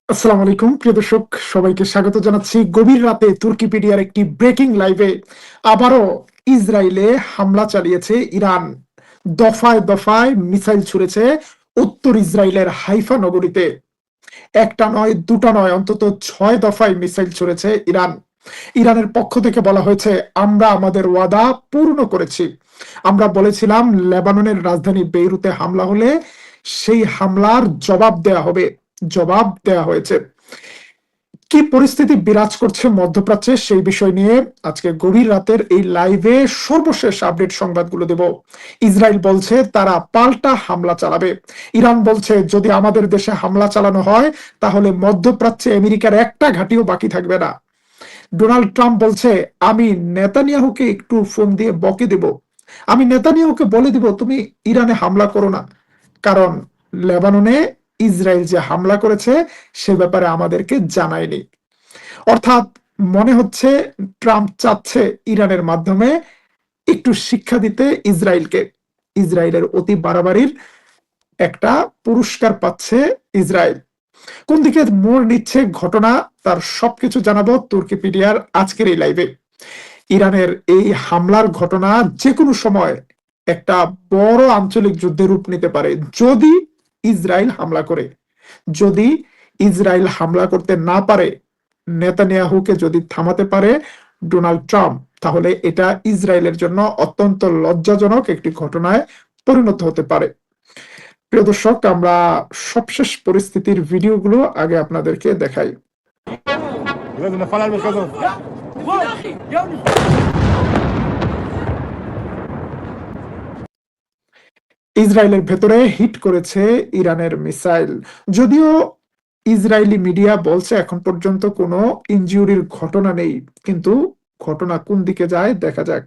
আসসালামু আলাইকুম প্রিয় দর্শক, সবাইকে স্বাগত জানাচ্ছি গভীর রাতে তুর্কিপিডিয়ার একটি ব্রেকিং লাইভে। আবারও ইসরায়েলে হামলা চালিয়েছে ইরান। দফায় দফায় মিসাইল ছুড়েছে উত্তর ইসরায়েলের হাইফা নগরীতে। একটা নয়, দুটা নয়, অন্তত 6 দফায় মিসাইল ছুড়েছে ইরান। ইরানের পক্ষ থেকে বলা হয়েছে, আমরা আমাদের ওয়াদা পূর্ণ করেছি। আমরা বলেছিলাম লেবাননের রাজধানী বেইরুতে হামলা হলে সেই হামলার জবাব দেয়া হবে। জবাব দেয়া হয়েছে। কি পরিস্থিতি বিরাজ করছে মধ্যপ্রাচ্যে সেই বিষয় নিয়ে আজকে গভীর রাতের এই লাইভে সর্বশেষ আপডেট সংবাদগুলো দেব। ইসরায়েল বলছে তারা পাল্টা হামলা চালাবে। ইরান বলছে যদি আমাদের দেশে হামলা চালানো হয় তাহলে মধ্যপ্রাচ্যে আমেরিকার একটা ঘাঁটিও বাকি থাকবে না। ডোনাল্ড ট্রাম্প বলছে আমি নেতানিয়াহুকে একটু ফোন দিয়ে বকে দেব। আমি নেতানিয়াহুকে বলে দিব তুমি ইরানে হামলা করো না, কারণ লেবাননে ইসরায়েল যে হামলা করেছে সে ব্যাপারে আমাদেরকে জানায়নি। অর্থাৎ মনে হচ্ছে ট্রাম্প চাচ্ছে ইরানের মাধ্যমে একটু শিক্ষা দিতে ইসরায়েলকে। ইসরায়েলের অতি বাড়াবাড়ির একটা পুরস্কার পাচ্ছে ইসরায়েল। কোন দিকে মোড় নিচ্ছে ঘটনা তার সবকিছু জানাবো তুর্কিপিডিয়ার আজকের এই লাইভে। ইরানের এই হামলার ঘটনা যে কোনো সময় একটা বড় আঞ্চলিক যুদ্ধের রূপ নিতে পারে যদি ইসরায়েল হামলা করে। যদি ইসরায়েল হামলা করতে না পারে, নেতানিয়াহুকে যদি থামাতে পারে ডোনাল্ড ট্রাম্প, তাহলে এটা ইসরায়েলের জন্য অত্যন্ত লজ্জাজনক একটি ঘটনায় পরিণত হতে পারে। প্রিয় দর্শক, আমরা সবশেষ পরিস্থিতির ভিডিওগুলো আগে আপনাদেরকে দেখাই। ইসরায়েলের ভেতরে হিট করেছে ইরানের মিসাইল। যদিও ইসরায়েলি মিডিয়া বলছে এখন পর্যন্ত কোনো ইনজুরির ঘটনা নেই, কিন্তু ঘটনা কোন দিকে যায় দেখা যাক।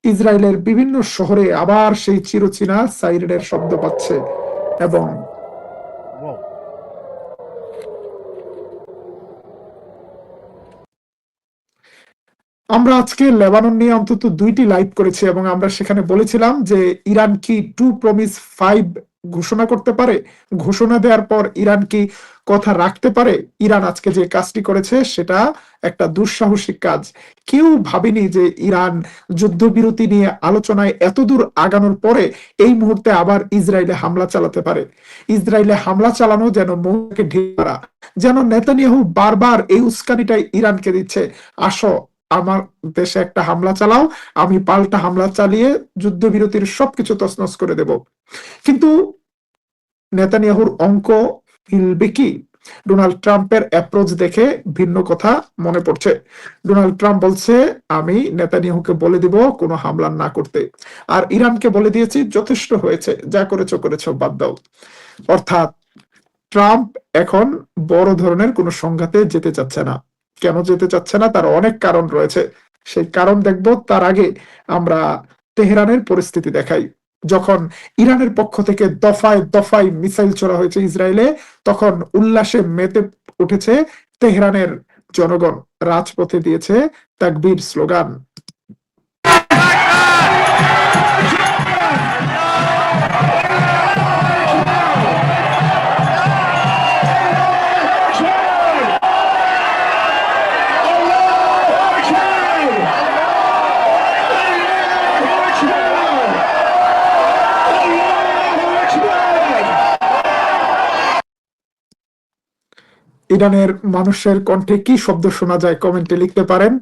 ইসরায়েলের বিভিন্ন শহরে আবার সেই চিরচেনা সাইরেনের শব্দ পাচ্ছে এবং আমরা আজকে লেবানন নিয়ে অন্তত 2টি লাইভ করেছি এবং আমরা সেখানে বলেছিলাম যে ইরান কি 2 প্রমিস 5 ঘোষণা করতে পারে। ঘোষণা দেওয়ার পর ইরান কি কথা রাখতে পারে। ইরান আজকে যে কাজটি করেছে সেটা একটা দুঃসাহসিক কাজ। কেউ ভাবেনি যে ইরান যুদ্ধবিরতি নিয়ে আলোচনায় এতদূর আগানোর পরে এই মুহূর্তে আবার ইসরায়েলে হামলা চালাতে পারে। ইসরায়েলে হামলা চালানো যেন মৌকে ঢিল মারা, যেন নেতানিয়াহু বারবার এই উস্কানিটাই ইরানকে দিচ্ছে, আসো আমার দেশে একটা হামলা চালাও, আমি পাল্টা হামলা চালিয়ে যুদ্ধবিরতির সবকিছু তছনছ করে দেব। কিন্তু নেতানিয়াহুর অঙ্ক মিলবে কি? ডোনাল্ড ট্রাম্পের অ্যাপ্রোচ দেখে ভিন্ন কথা মনে পড়ছে। ডোনাল্ড ট্রাম্প বলছে আমি নেতানিয়াহুকে বলে দিব কোনো হামলা না করতে, আর ইরানকে বলে দিয়েছি যথেষ্ট হয়েছে, যা করেছো করেছো, বাদ দাও। অর্থাৎ ট্রাম্প এখন বড় ধরনের কোনো সংঘাতে যেতে চাচ্ছে না। কেন যেতে চাচ্ছে না তার অনেক কারণ রয়েছে, সেই কারণ দেখব। তার আগে আমরা তেহরানের পরিস্থিতি দেখাই। যখন ইরানের পক্ষ থেকে দফায় দফায় মিসাইল ছোড়া হয়েছে ইসরায়েলে, তখন উল্লাসে মেতে উঠেছে তেহরানের জনগণ। রাজপথে দিয়েছে তাকবীর স্লোগান। ইরানের মানুষের কণ্ঠে কি শব্দ শোনা যায় কমেন্টে লিখতে পারেন।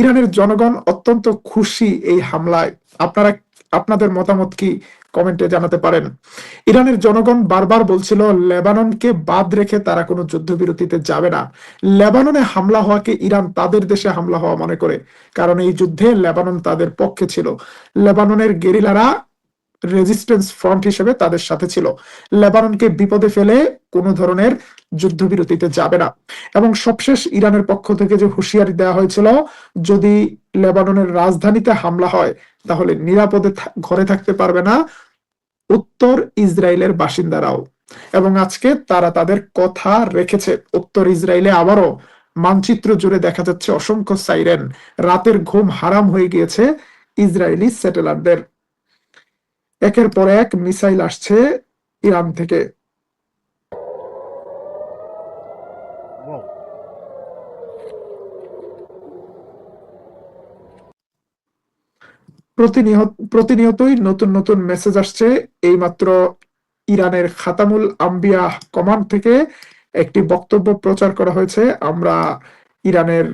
ইরানের জনগণ অত্যন্ত খুশি এই হামলায়। আপনারা আপনাদের মতামত কি কমেন্টে জানাতে পারেন। ইরানের জনগণ বারবার বলছিল লেবাননকে বাদ রেখে তারা কোনো যুদ্ধবিরতিতে যাবে না। লেবাননে হামলা হওয়াকে ইরান তাদের দেশে হামলা হওয়া মনে করে, কারণ এই যুদ্ধে লেবানন তাদের পক্ষে ছিল। লেবাননের গেরিলারা রেজিস্ট্যান্স ফ্রন্ট হিসেবে তাদের সাথে ছিল। লেবাননকে বিপদে ফেলে কোনো ধরনের যুদ্ধবিরতিতে যাবে না। এবং সবশেষ ইরানের পক্ষ থেকে যে হুঁশিয়ারি দেওয়া হয়েছিল, যদি লেবাননের রাজধানীতে হামলা হয় তাহলে নিরাপদে ঘরে থাকতে পারবে না উত্তর ইসরায়েলের বাসিন্দারাও। এবং আজকে তারা তাদের কথা রেখেছে। উত্তর ইসরায়েলে আবারও মানচিত্র জুড়ে দেখা যাচ্ছে অসংখ্য সাইরেন। রাতের ঘুম হারাম হয়ে গিয়েছে ইসরায়েলি সেটেলারদের। একের পর এক মিসাইল আসছে ইরান থেকে। প্রতিনিয়তই নতুন নতুন মেসেজ আসছে। এইমাত্র ইরানের খাতামুল আম্বিয়া কমান্ড থেকে একটি বক্তব্য প্রচার করা হয়েছে। আমরা ইরানের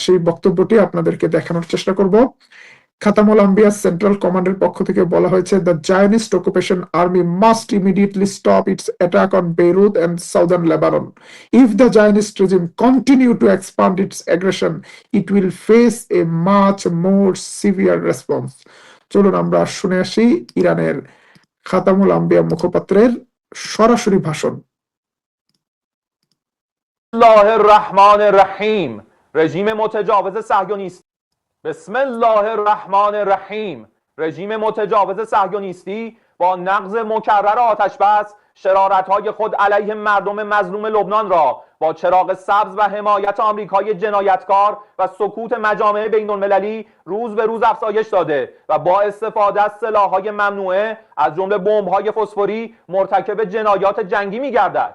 সেই বক্তব্যটি আপনাদেরকে দেখানোর চেষ্টা করব। খাতামুল আম্বিয়া সেন্ট্রাল কমান্ডের পক্ষ থেকে বলা হয়েছে, the Zionist occupation army must immediately stop its attack on Beirut and southern Lebanon. If the Zionist regime continue to expand its aggression, it will face a much more severe response. চলুন আমরা শুনে আসি ইরানের খাতামুল আম্বিয়া মুখপাত্রের সরাসরি ভাষণ। الله الرحمن الرحیم. رژیم متجاوز صهیونیستی. بسم الله الرحمن الرحیم. رژیم متجاوز صهیونیستی با نقض مکرر آتش بس شرارت‌های خود علیه مردم مظلوم لبنان را با چراغ سبز و حمایت آمریکای جنایتکار و سکوت مجامع بین‌المللی روز به روز افزایش داده و با استفاده از سلاح‌های ممنوعه از جمله بمب‌های فسفوری مرتکب جنایات جنگی می‌گردد.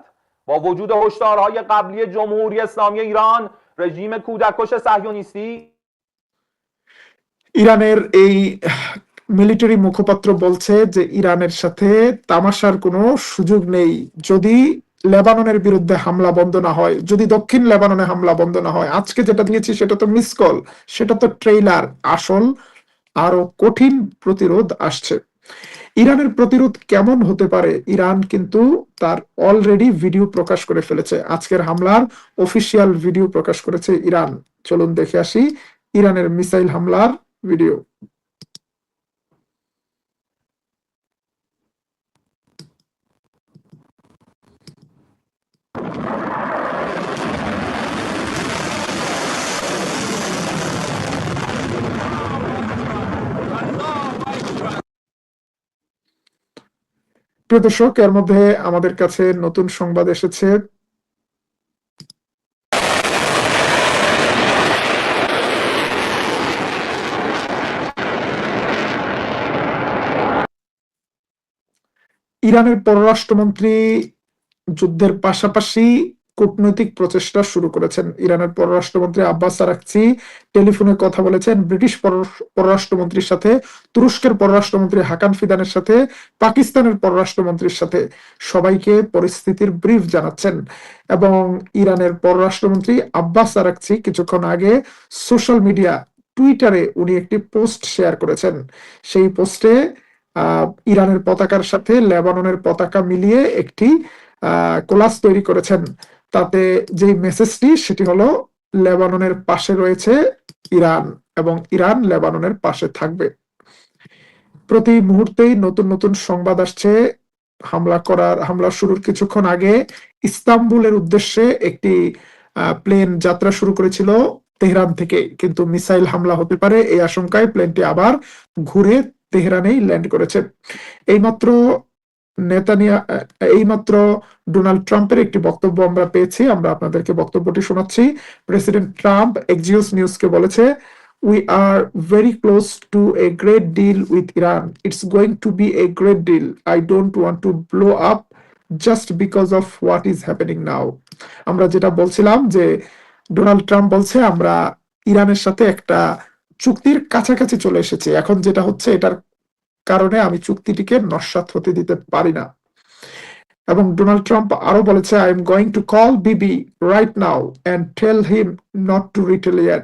با وجود هشدارهای قبلی جمهوری اسلامی ایران، رژیم کودککش صهیونیستی ইরানের এই মিলিটারি মুখপাত্র বলছে যে ইরানের সাথে তামাশার কোনো সুযোগ নেই। যদি লেবাননের বিরুদ্ধে হামলা বন্ধ না হয়, যদি দক্ষিণ লেবাননে হামলা বন্ধ না হয়, আজকে যেটা দিয়েছি সেটা তো মিস কল, সেটা তো ট্রেইলার, আসল আরো কঠিন প্রতিরোধ আসছে। ইরানের প্রতিরোধ কেমন হতে পারে? ইরান কিন্তু তার অলরেডি ভিডিও প্রকাশ করে ফেলেছে। আজকের হামলার অফিসিয়াল ভিডিও প্রকাশ করেছে ইরান। চলুন দেখে আসি ইরানের মিসাইল হামলার ভিডিও। প্রিয় দর্শক, এর মধ্যে আমাদের কাছে নতুন সংবাদ এসেছে। ইরানের পররাষ্ট্রমন্ত্রী যুদ্ধের পাশাপাশি কূটনৈতিক প্রচেষ্টা শুরু করেছেন। ইরানের পররাষ্ট্রমন্ত্রী আব্বাস আরাকচি টেলিফোনে কথা বলেছেন ব্রিটিশ পররাষ্ট্রমন্ত্রীর সাথে, তুরস্কের পররাষ্ট্রমন্ত্রী হাকান ফিদানের সাথে, পাকিস্তানের পররাষ্ট্রমন্ত্রীর সাথে। সবাইকে পরিস্থিতির ব্রিফ জানাচ্ছেন। এবং ইরানের পররাষ্ট্রমন্ত্রী আব্বাস আরাকচি কিছুক্ষণ আগে সোশ্যাল মিডিয়া টুইটারে উনি একটি পোস্ট শেয়ার করেছেন। সেই পোস্টে ইরানের পতাকার সাথে লেবাননের পতাকা মিলিয়ে একটি কোলাজ তৈরি করেছেন। তাতে যে মেসেজটি সেটি হলো, লেবাননের পাশে রয়েছে ইরান এবং ইরান লেবাননের পাশে থাকবে। প্রতি মুহূর্তেই নতুন নতুন সংবাদ আসছে। হামলা শুরুর কিছুক্ষণ আগে ইস্তাম্বুলের উদ্দেশ্যে একটি প্লেন যাত্রা শুরু করেছিল তেহরান থেকে, কিন্তু মিসাইল হামলা হতে পারে এই আশঙ্কায় প্লেনটি আবার ঘুরে তেহরানেই ল্যান্ড করেছে। এইমাত্র ডোনাল্ড ট্রাম্পের একটি বক্তব্য আমরা পেয়েছি, আমরা আপনাদেরকে বক্তব্যটি শোনাচ্ছি। প্রেসিডেন্ট ট্রাম্প এক্সিওস নিউজকে বলেছে, we are very close to a great deal with Iran. It's going to be a great deal. I don't want to blow up just because of what is happening now. আমরা যেটা বলছিলাম যে Donald Trump বলছে আমরা ইরানের সাথে একটা চুক্তির কাছাকাছি চলে এসেছি, এখন যেটা হচ্ছে এটার কারণে আমি চুক্তিটিকে নস্যাৎ হতে দিতে পারি না। এবং ডোনাল্ড ট্রাম্প আরো বলেছে, I am going to call Bibi right now and tell him not to retaliate.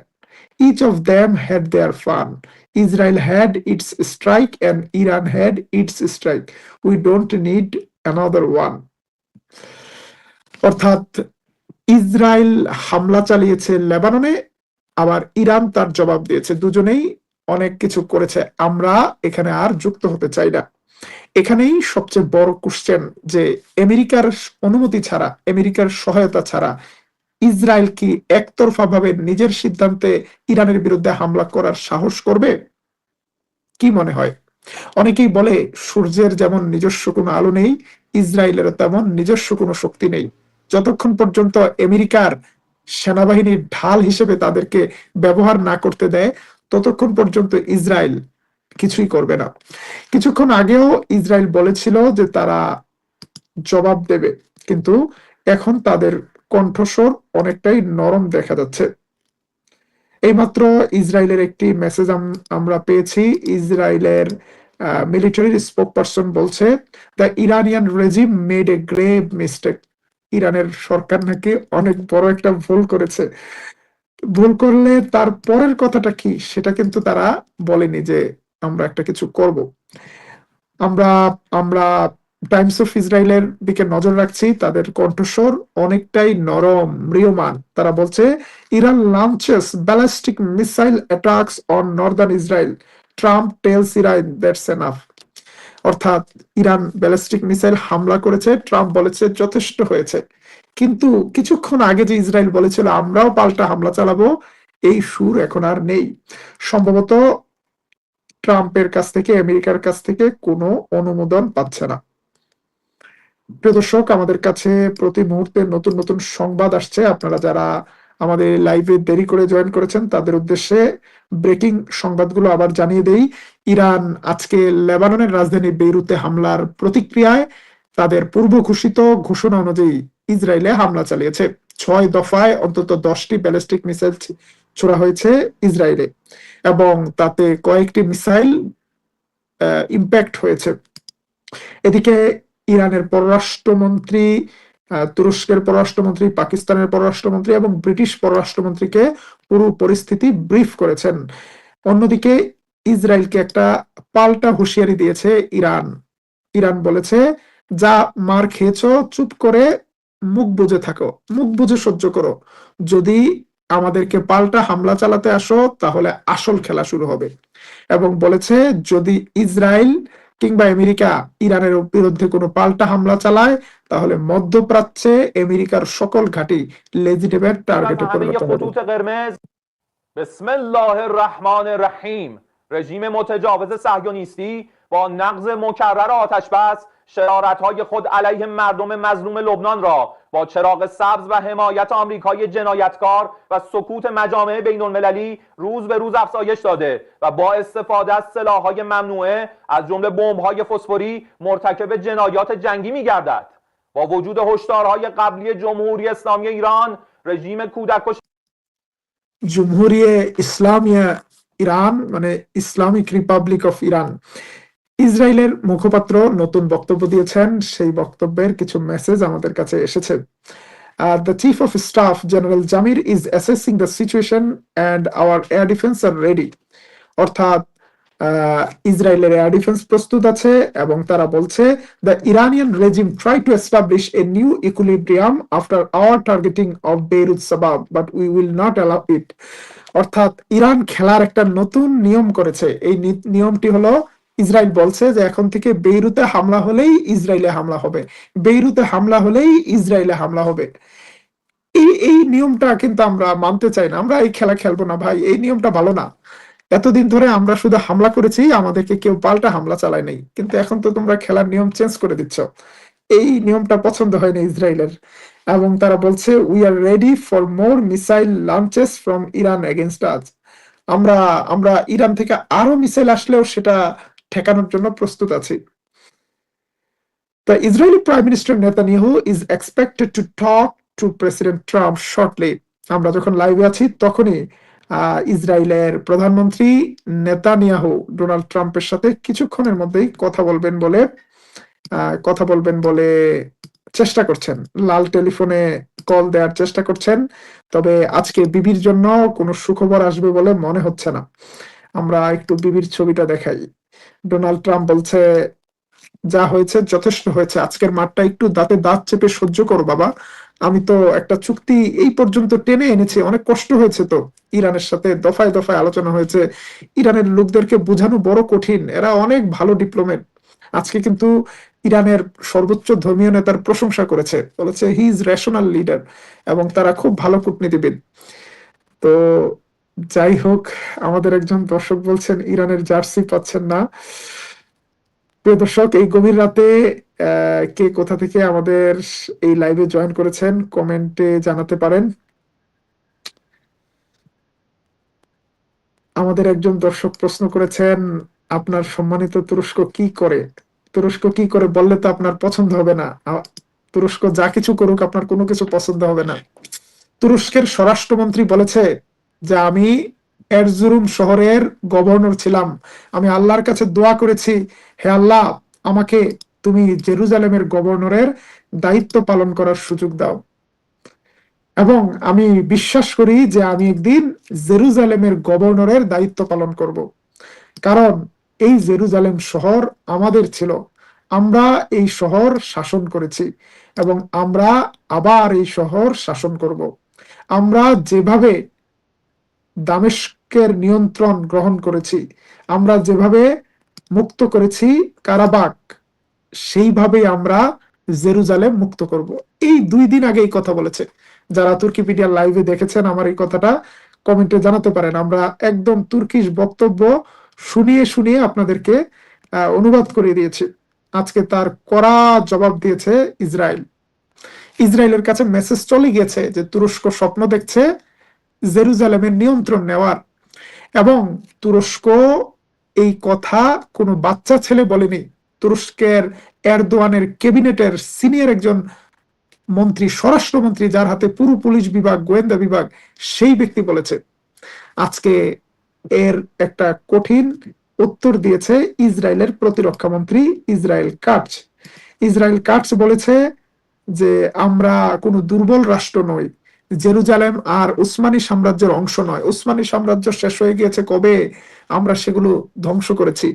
Each of them had their fun. Israel had its strike and Iran had its strike. We don't need another one. অর্থাৎ Israel হামলা চালিয়েছে লেবাননে, আবার Iran তার জবাব দিয়েছে। দুজনেই অনেক কিছু করেছে, আমরা এখানে আর যুক্ত হতে চাই না। এখানেই সবচেয়ে বড় কোশ্চেন যে আমেরিকার অনুমতি ছাড়া, আমেরিকার সহায়তা ছাড়া ইসরায়েল কি একতরফা ভাবে নিজের সিদ্ধান্তে ইরানের বিরুদ্ধে হামলা করার সাহস করবে? কি মনে হয়? অনেকেই বলে সূর্যের যেমন নিজস্ব কোনো আলো নেই, ইসরায়েলেরও তেমন নিজস্ব কোনো শক্তি নেই। যতক্ষণ পর্যন্ত আমেরিকার সেনাবাহিনীর ঢাল হিসেবে তাদেরকে ব্যবহার না করতে দেয়, ততক্ষণ পর্যন্ত ইসরায়েল কিছুই করবে না। কিছুক্ষণ আগেও ইসরায়েল বলেছিল যে তারা জবাব দেবে, কিন্তু এখন তাদের কণ্ঠস্বর অনেকটাই নরম দেখা যাচ্ছে। এইমাত্র ইসরায়েলের একটি মেসেজ আমরা পেয়েছি। ইসরায়েলের মিলিটারি স্পোকপারসন বলছে, the Iranian regime made a grave mistake. ইরানের সরকার নাকি অনেক বড় একটা ভুল করেছে। ভুল করলে তার পরের কথাটা কি সেটা কিন্তু তারা বলেনি যে আমরা একটা কিছু করব। আমরা আমরা টাইমস অফ ইসরায়েলের দিকে নজর রাখছি। তাদের কণ্ঠস্বর অনেকটাই নরম, ম্রিয়মান। তারা বলছে, Iran launches ballistic missile attacks on northern Israel, Trump tells Iran that's enough. অর্থাৎ ইরান ব্যালিস্টিক মিসাইল হামলা করেছে, ট্রাম্প বলেছে যথেষ্ট হয়েছে। কিন্তু কিছুক্ষণ আগে যে ইসরায়েল বলেছিল আমরাও পাল্টা হামলা চালাবো, এই সুর এখন আর নেই। সম্ভবত ট্রাম্পের কাছ থেকে, আমেরিকার কাছ থেকে কোনো অনুমোদন পাচ্ছে না। প্রিয় দর্শক, আমাদের কাছে প্রতি মুহূর্তে নতুন নতুন সংবাদ আসছে। আপনারা যারা আমাদের লাইভে দেরি করে জয়েন করেছেন তাদের উদ্দেশ্যে ব্রেকিং সংবাদগুলো আবার জানিয়ে দেই। ইরান আজকে লেবাননের রাজধানী বেইরুতে হামলার প্রতিক্রিয়ায় তাদের পূর্ব ঘোষিত ঘোষণা অনুযায়ী ইসরায়েলে হামলা চালিয়েছে। 6 দফায় অন্তত 10টি ব্যালিস্টিক মিসাইল ছোড়া হয়েছে ইসরায়েলে, এবং তাতে কয়েকটি মিসাইল ইম্প্যাক্ট হয়েছে। এদিকে ইরানের পররাষ্ট্রমন্ত্রী, তুরস্কের পররাষ্ট্রমন্ত্রী, পাকিস্তানের পররাষ্ট্রমন্ত্রী এবং ব্রিটিশ পররাষ্ট্রমন্ত্রীকে পুরো পরিস্থিতি ব্রিফ করেছেন। অন্যদিকে ইসরায়েলকে একটা পাল্টা হুঁশিয়ারি দিয়েছে ইরান। ইরান বলেছে, যা মার খেয়েছো চুপ করে মুখ বুজে থাকো, মুখ বুজে সহ্য করো। যদি আমাদেরকে পাল্টা হামলা চালাতে আসো তাহলে আসল খেলা শুরু হবে। এবং বলেছে, যদি ইসরায়েল কিংবা আমেরিকা ইরানের বিরুদ্ধে কোনো পাল্টা হামলা চালায় তাহলে মধ্যপ্রাচ্যে আমেরিকার সকল ঘাঁটি লেজিটিমেট টার্গেটে همه পরিণত হবে। خطوط قرمز. بسم الله الرحمن الرحیم. رژیم متجاوز صهیونیستی با نقض مکرر آتش بس شرارت‌های خود علیه مردم مظلوم لبنان را با چراغ سبز و حمایت آمریکای جنایتکار و سکوت مجامع بین‌المللی روز به روز افزایش داده و با استفاده از سلاح‌های ممنوعه از جمله بمب‌های فسفوری مرتکب جنایات جنگی می‌گردد. با وجود هشدارهای قبلی جمهوری اسلامی ایران، رژیم کودککش জমহুরিয়ে ইসলামিয়া ইরান, মানে ইসলামিক রিপাবলিক অফ ইরান, ইসরায়েলের মুখপাত্র নতুন বক্তব্য দিয়েছেন। সেই বক্তব্যের কিছু মেসেজ আমাদের কাছে এসেছে। The Chief of Staff General Jamir is assessing the situation and our air defense are ready. অর্থাৎ ইসরায়েলের এয়ার ডিফেন্স প্রস্তুত আছে এবং তারা বলছে, the Iranian regime tried to establish a new equilibrium after our targeting of Beirut suburb, but we will not allow it. অর্থাৎ Iran খেলার একটা নতুন নিয়ম করেছে। এই নিয়মটি হলো, ইসরায়েল বলছে যে এখন থেকে বেইরুতে হামলা হলেই ইসরায়েলে হামলা হবে, বেইরুতে হামলা হলেই ইসরায়েলে হামলা হবে। এই নিয়মটা কিন্তু আমরা মানতে চাই না। আমরা এই খেলা খেলবো না ভাই, এই নিয়মটা ভালো না। এতদিন ধরে আমরা শুধু হামলা করেছি, আমাদেরকে কেউ পাল্টা হামলা চালায় নাই, কিন্তু এখন তো তোমরা খেলার নিয়ম চেঞ্জ করে দিচ্ছ। এই নিয়মটা পছন্দ হয় না ইসরায়েলের। এবং তারা বলছে, we are ready for more missile launches from Iran against us. আমরা আমরা ইরান থেকে আরো মিসাইল আসলেও সেটা ঠেকানোর জন্য প্রস্তুত আছি। The Israeli Prime Minister Netanyahu is expected to talk to President Trump shortly. আমরা যখন লাইভে আছি তখনই ইসরায়েলের প্রধানমন্ত্রী নেতানিয়াহু ডোনাল্ড ট্রাম্পের সাথে কিছুক্ষণের মধ্যেই কথা বলবেন বলে চেষ্টা করছেন। লাল টেলিফোনে কল দেওয়ার চেষ্টা করছেন। তবে আজকে বিবির জন্য কোনো সুখবর আসবে বলে মনে হচ্ছে না। আমরা একটু বিবির ছবিটা দেখাই। ডোনাল্ড ট্রাম্প বলছে, যা হয়েছে যথেষ্ট হয়েছে, আজকের মাঠটা একটু দাঁতে দাঁত চেপে সহ্য করো বাবা। আমি তো একটা চুক্তি এই পর্যন্ত টেনে এনেছি, অনেক কষ্ট হয়েছে তো। ইরানের সাথে দফায় দফায় আলোচনা হয়েছে। ইরানের লোকদেরকে বোঝানো বড় কঠিন, এরা অনেক ভালো ডিপ্লোমেট। আজকে কিন্তু ইরানের সর্বোচ্চ ধর্মীয় নেতার প্রশংসা করেছে, বলেছে হি ইজ রেশনাল লিডার, এবং তারা খুব ভালো কূটনীতিবিদ। তো যাই হোক, আমাদের একজন দর্শক বলছেন ইরানের জার্সি পাচ্ছেন না। প্রিয় দর্শক, এই গভীর রাতে কে কোথা থেকে আমাদের এই লাইভে জয়েন করেছেন কমেন্টে জানাতে পারেন। আমাদের একজন দর্শক প্রশ্ন করেছেন, আপনার সম্মানিত তুরস্ক কি করে? তুরস্ক কি করে বললে তো আপনার পছন্দ হবে না। তুরস্ক যা কিছু করুক আপনার কোনো কিছু পছন্দ হবে না। তুরস্কের স্বরাষ্ট্রমন্ত্রী বলেছে যে আমি এরজুরুম শহরের গভর্নর ছিলাম, আমি আল্লাহর কাছে দোয়া করেছি, হে আল্লাহ আমাকে তুমি জেরুজালেমের গভর্নরের দায়িত্ব পালন করার সুযোগ দাও, এবং আমি বিশ্বাস করি যে আমি একদিন জেরুজালেমের গভর্নরের দায়িত্ব পালন করব, কারণ এই জেরুজালেম শহর আমাদের ছিল, আমরা এই শহর শাসন করেছি এবং আমরা আবার এই শহর শাসন করব। আমরা যেভাবে দামেস্কের নিয়ন্ত্রণ গ্রহণ করেছি, আমরা যেভাবে মুক্ত করেছি কারাবাক, সেইভাবেই আমরা জেরুজালেম মুক্ত করব। এই 2 দিন আগে এই কথা বলেছে। যারা তুর্কিপিডিয়া লাইভে দেখেছেন আমার এই কথাটা কমেন্টে জানাতে পারেন। আমরা একদম তুর্কিশ বক্তব্য শুনিয়ে শুনিয়ে আপনাদেরকে অনুবাদ করে দিয়েছি। আজকে তার কড়া জবাব দিয়েছে ইসরায়েল। ইসরায়েলের কাছে মেসেজ চলে গিয়েছে যে তুরস্ক স্বপ্ন দেখছে জেরুজালেমের নিয়ন্ত্রণ নেওয়ার, এবং তুরস্ক এই কথা কোনো বাচ্চা ছেলে বলেনি। তুরস্কের এরদোয়ানের ক্যাবিনেটের সিনিয়র একজন মন্ত্রী, স্বরাষ্ট্রমন্ত্রী, যার হাতে পুরো পুলিশ বিভাগ, গোয়েন্দা বিভাগ, সেই ব্যক্তি বলেছে। আজকে এর একটা কঠিন উত্তর দিয়েছে ইসরায়েলের প্রতিরক্ষা মন্ত্রী ইসরায়েল কাটজ। ইসরায়েল কাটজ বলেছে যে আমরা কোনো দুর্বল রাষ্ট্র নই, জেরুজালেম আর উসমানী সাম্রাজ্যের অংশ নয়। উসমানী সাম্রাজ্য শেষ হয়ে গিয়েছে কবে, আমরা সেগুলো ধ্বংস করেছি।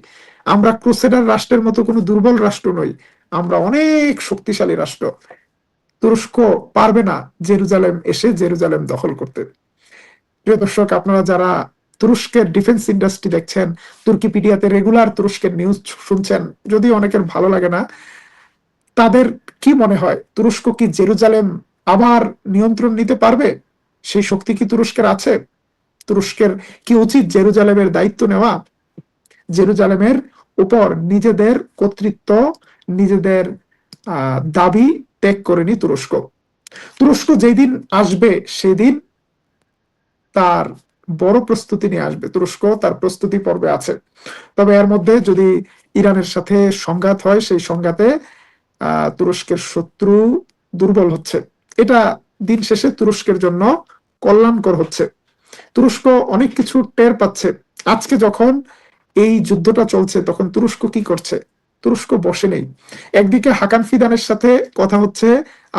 আমরা ক্রুসেডার রাষ্ট্রের মতো কোনো দুর্বল রাষ্ট্র নই, আমরা অনেক শক্তিশালী রাষ্ট্র। তুরস্ক পারবে না জেরুজালেম এসে জেরুজালেম দখল করতে। প্রিয় দর্শক, আপনারা যারা তুরস্কের ডিফেন্স ইন্ডাস্ট্রি দেখছেন, তুর্কিপিডিয়াতে রেগুলার তুরস্কের নিউজ শুনছেন, যদি অনেকের ভালো লাগে না, তাদের কি মনে হয় তুরস্ক কি জেরুজালেম আবার নিয়ন্ত্রণ নিতে পারবে? সেই শক্তি কি তুরস্কের আছে? তুরস্কের কি উচিত জেরুজালেমের দায়িত্ব নেওয়া, জেরুজালেমের উপর নিজেদের কর্তৃত্ব, নিজেদের দাবি ত্যাগ করেনি তুরস্ক? তুরস্ক যেদিন আসবে সেদিন তার বড় প্রস্তুতি নিয়ে আসবে। তুরস্ক তার প্রস্তুতি পর্বে আছে। তবে এর মধ্যে যদি ইরানের সাথে সংঘাত হয়, সেই সংঘাতে তুরস্কের শত্রু দুর্বল হচ্ছে। এটা দিন শেষে তুরস্কের জন্য কল্যাণকর হচ্ছে। তুরস্ক অনেক কিছু টের পাচ্ছে। আজকে যখন এই যুদ্ধটা চলছে তখন তুরস্ক কি করছে? তুরস্ক বসে নেই। একদিকে হাকান ফিদানের সাথে কথা হচ্ছে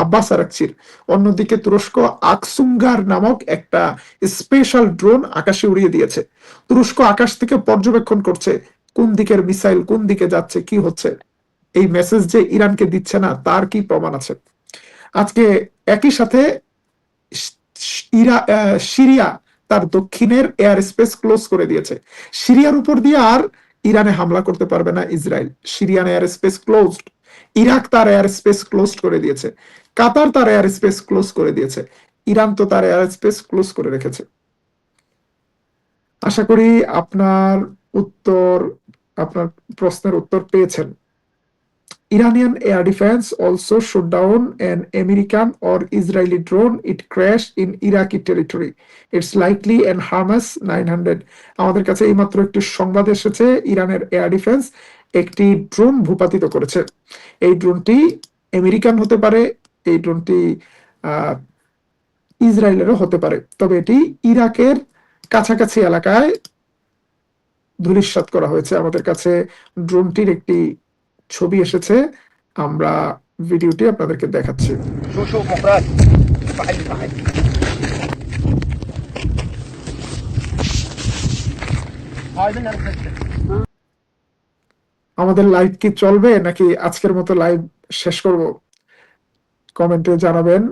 আব্বাস আরাকচির, অন্যদিকে তুরস্ক আকসুঙ্গার নামক একটা স্পেশাল ড্রোন আকাশে উড়িয়ে দিয়েছে। তুরস্ক আকাশ থেকে পর্যবেক্ষণ করছে কোন দিকের মিসাইল কোন দিকে যাচ্ছে, কি হচ্ছে। এই মেসেজ যে ইরানকে দিচ্ছে না তার কি প্রমাণ আছে? আজকে একই সাথে সিরিয়া তার দক্ষিণের এয়ার স্পেস ক্লোজ করে দিয়েছে। সিরিয়ার উপর দিয়ে আর ইরানে হামলা করতে পারবে না Israel. Syrian air space closed. Iraq তার এয়ার স্পেস ক্লোজ করে দিয়েছে। কাতার তার এয়ার স্পেস ক্লোজ করে দিয়েছে। ইরান তো তার এয়ার স্পেস ক্লোজ করে রেখেছে। আশা করি আপনার প্রশ্নের উত্তর পেয়েছেন। Iranian air defense also shot down an American or Israeli drone. It crashed in Iraqi territory. It's likely an Hamas 900. আমাদের কাছে এইমাত্র একটি সংবাদ এসেছে, ইরানের এয়ার ডিফেন্স একটি ড্রোন ভূপাতিত করেছে। এই ড্রোনটি আমেরিকান হতে পারে, এই ড্রোনটি ইসরায়েলেরও হতে পারে, তবে এটি ইরাকের কাছাকাছি এলাকায় ধূলিসাৎ করা হয়েছে। আমাদের কাছে ড্রোনটির একটি ছবি এসেছে, আমরা ভিডিওটি আপনাদেরকে দেখাচ্ছি। আমাদের লাইভ কি চলবে নাকি আজকের মতো লাইভ শেষ করব? কমেন্টে জানাবেন।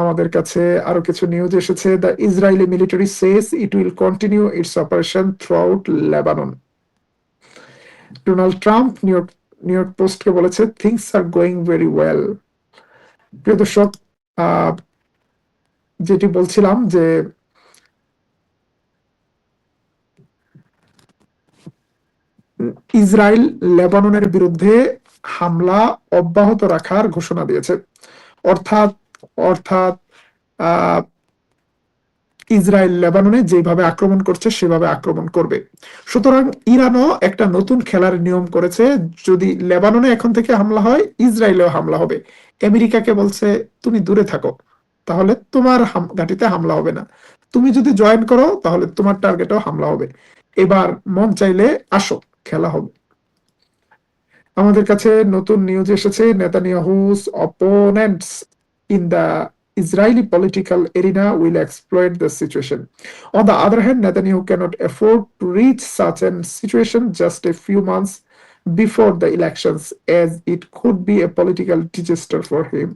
আমাদের কাছে আরো কিছু নিউজ এসেছে। The Israeli military says it will continue its operation throughout Lebanon. Donald Trump New York পোস্টকে বলেছে things are going very well. প্রিয় দর্শক, যেটি বলছিলাম যে ইসরায়েল লেবাননের বিরুদ্ধে হামলা অব্যাহত রাখার ঘোষণা দিয়েছে। অর্থাৎ ইসরায়েল লেবাননে যেভাবে আক্রমণ করছে সেভাবে আক্রমণ করবে। সুতরাং ইরানও একটা নতুন খেলার নিয়ম করেছে, যদি লেবাননে এখন থেকে হামলা হয়, ইসরায়েলেও হামলা হবে। আমেরিকাকে বলছে তুমি দূরে থাকো, তাহলে তোমার ঘাঁটিতে হামলা হবে না। তুমি যদি জয়েন করো তাহলে তোমার টার্গেটেও হামলা হবে। এবার মন চাইলে আসো, খেলা হবে। আমাদের কাছে নতুন নিউজ এসেছে, নেতানিয়াহু's opponents in the Israeli political arena will exploit the situation. On the other hand, Netanyahu cannot afford to reach such a situation just a few months before the elections, as it could be a political disaster for him.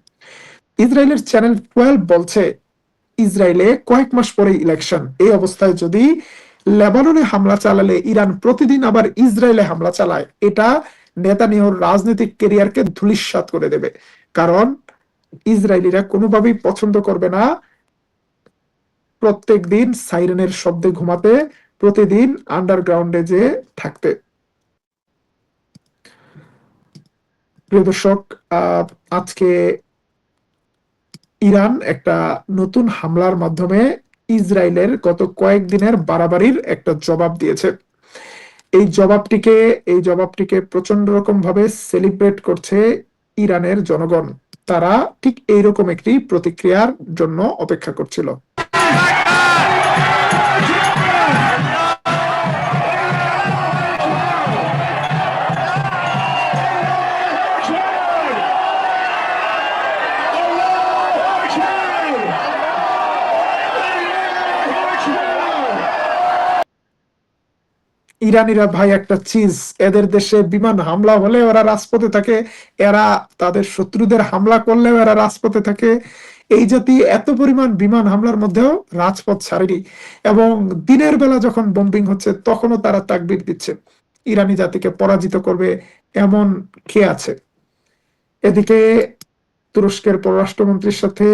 ইসরায়েলের channel 12 বলছে, ইসরায়েলে কয়েক মাস পরে election, এই অবস্থায় যদি লেবাননে হামলা চালালে ইরান প্রতিদিন আবার ইসরায়েলে হামলা চালায়, এটা নেতানিয়াহুর রাজনৈতিক ক্যারিয়ারকে ধূলিসাৎ করে দেবে। কারণ ইসরায়েলিরা কোনোভাবেই পছন্দ করবে না প্রত্যেক দিন সাইরেনের শব্দে ঘুমাতে, প্রতিদিন আন্ডারগ্রাউন্ডে যে থাকতে। প্রিয় দর্শক, আজকে ইরান একটা নতুন হামলার মাধ্যমে ইসরায়েলের গত কয়েকদিনের বাড়াবাড়ির একটা জবাব দিয়েছে। এই জবাবটিকে প্রচন্ড রকম ভাবে সেলিব্রেট করছে ইরানের জনগণ। তারা ঠিক এইরকম একটি প্রতিক্রিয়ার জন্য অপেক্ষা করছিল। ইরানিরা ভাই একটা চিজ, এদের দেশে বিমান হামলা হলে ওরা রাজপথে থাকে, এরা তাদের শত্রুদের হামলা করলেও এরা রাজপথে থাকে। এই জাতি এত পরিমাণ বিমান হামলার মধ্যেও রাজপথ ছাড়েনি, এবং দিনের বেলা যখন বোম্বিং হচ্ছে তখনও তারা তাকবীর দিচ্ছে। ইরানি জাতিকে পরাজিত করবে এমন কে আছে? এদিকে তুরস্কের পররাষ্ট্রমন্ত্রীর সাথে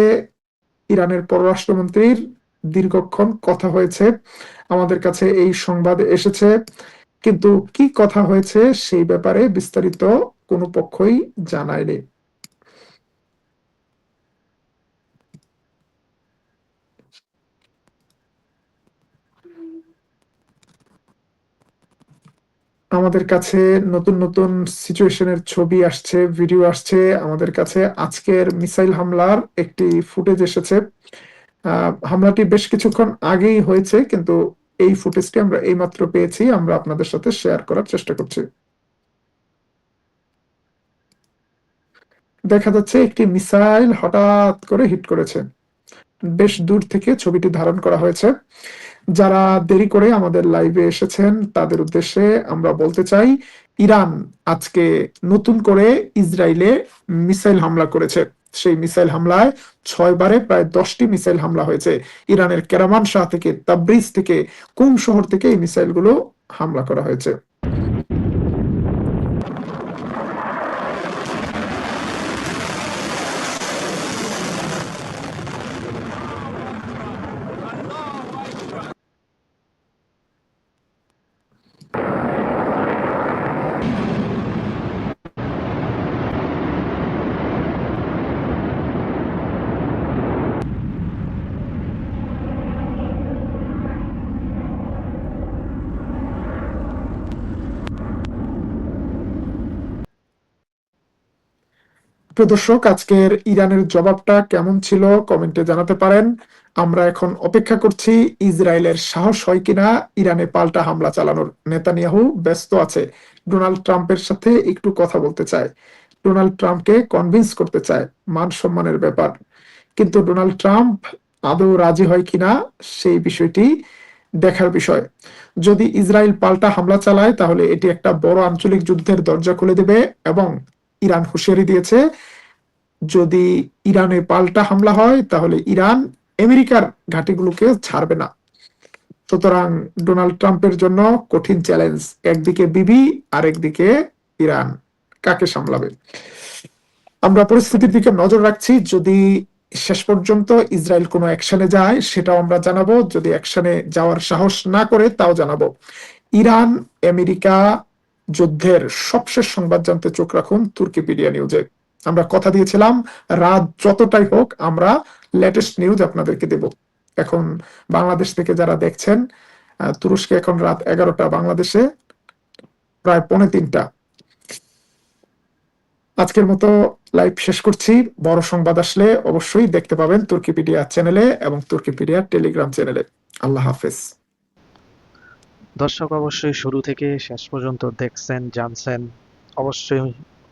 ইরানের পররাষ্ট্রমন্ত্রীর দীর্ঘক্ষণ কথা হয়েছে, আমাদের কাছে এই সংবাদ এসেছে। কিন্তু কি কথা হয়েছে সেই ব্যাপারে বিস্তারিত কোনো পক্ষই জানায়নি। আমাদের কাছে নতুন নতুন সিচুয়েশনের ছবি আসছে, ভিডিও আসছে। আমাদের কাছে আজকের মিসাইল হামলার একটি ফুটেজ এসেছে। হামলাটি বেশ কিছুক্ষণ আগেই হয়েছে, কিন্তু এই ফুটেজটি আমরা এইমাত্র পেয়েছি, আমরা আপনাদের সাথে শেয়ার করার চেষ্টা করছি। দেখা যাচ্ছে একটি মিসাইল হঠাৎ করে হিট করেছে। বেশ দূর থেকে ছবিটি ধারণ করা হয়েছে। যারা দেরি করে আমাদের লাইভে এসেছেন তাদের উদ্দেশ্যে আমরা বলতে চাই, ইরান আজকে নতুন করে ইসরায়েলে মিসাইল হামলা করেছে। সেই মিসাইল হামলায় 6 বারে প্রায় 10টি মিসাইল হামলা হয়েছে। ইরানের কেরামান শাহ থেকে, তাবরিজ থেকে, কুম শহর থেকে এই মিসাইলগুলো হামলা করা হয়েছে। প্রিয় দর্শক, আজকের ইরানের জবাবটা কেমন ছিল কমেন্টে জানাতে পারেন। আমরা এখন অপেক্ষা করছি ইসরায়েলের সাহস হয় কিনা ইরানে পাল্টা হামলা চালানোর। নেতানিয়াহু ব্যস্ত আছে, ডোনাল্ড ট্রাম্পের সাথে একটু কথা বলতে চায়, ডোনাল্ড ট্রাম্পকে কনভিন্স করতে চায়, মান সম্মানের ব্যাপার। কিন্তু ডোনাল্ড ট্রাম্প আদৌ রাজি হয় কিনা সেই বিষয়টি দেখার বিষয়। যদি ইসরায়েল পাল্টা হামলা চালায় তাহলে এটি একটা বড় আঞ্চলিক যুদ্ধের দরজা খুলে দেবে, এবং ইরান হুঁশিয়ারি দিয়েছে যদি ইরানে পাল্টা হামলা হয় তাহলে ইরান আমেরিকার ঘাঁটিগুলোকে ছাড়বে না। সুতরাং ডোনাল্ড ট্রাম্পের জন্য কঠিন চ্যালেঞ্জ, একদিকে বিবি আর একদিকে ইরান, কাকে সামলাবে? আমরা পরিস্থিতির দিকে নজর রাখছি। যদি শেষ পর্যন্ত ইসরায়েল কোনো অ্যাকশনে যায় সেটাও আমরা জানাবো, যদি অ্যাকশনে যাওয়ার সাহস না করে তাও জানাবো। ইরান আমেরিকা যুদ্ধের সবশেষ সংবাদ জানতে চোখ রাখুন তুর্কিপিডিয়া নিউজে। আমরা কথা দিয়েছিলাম রাত যতটাই হোক আমরা লেটেস্ট নিউজ আপনাদেরকে দেব। এখন বাংলাদেশ থেকে যারা দেখছেন, তুরস্কে এখন রাত 11টা, বাংলাদেশে প্রায় 2:45। আজকের মতো লাইভ শেষ করছি। বড় সংবাদ আসলে অবশ্যই দেখতে পাবেন তুর্কিপিডিয়া চ্যানেলে এবং তুর্কিপিডিয়া টেলিগ্রাম চ্যানেলে। আল্লাহ হাফেজ। দর্শক অবশ্যই শুরু থেকে শেষ পর্যন্ত দেখছেন, জানছেন। অবশ্যই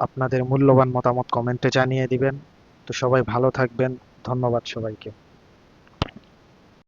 আপনাদের মূল্যবান মতামত কমেন্টে জানিয়ে দিবেন। তো সবাই ভালো থাকবেন। ধন্যবাদ সবাইকে।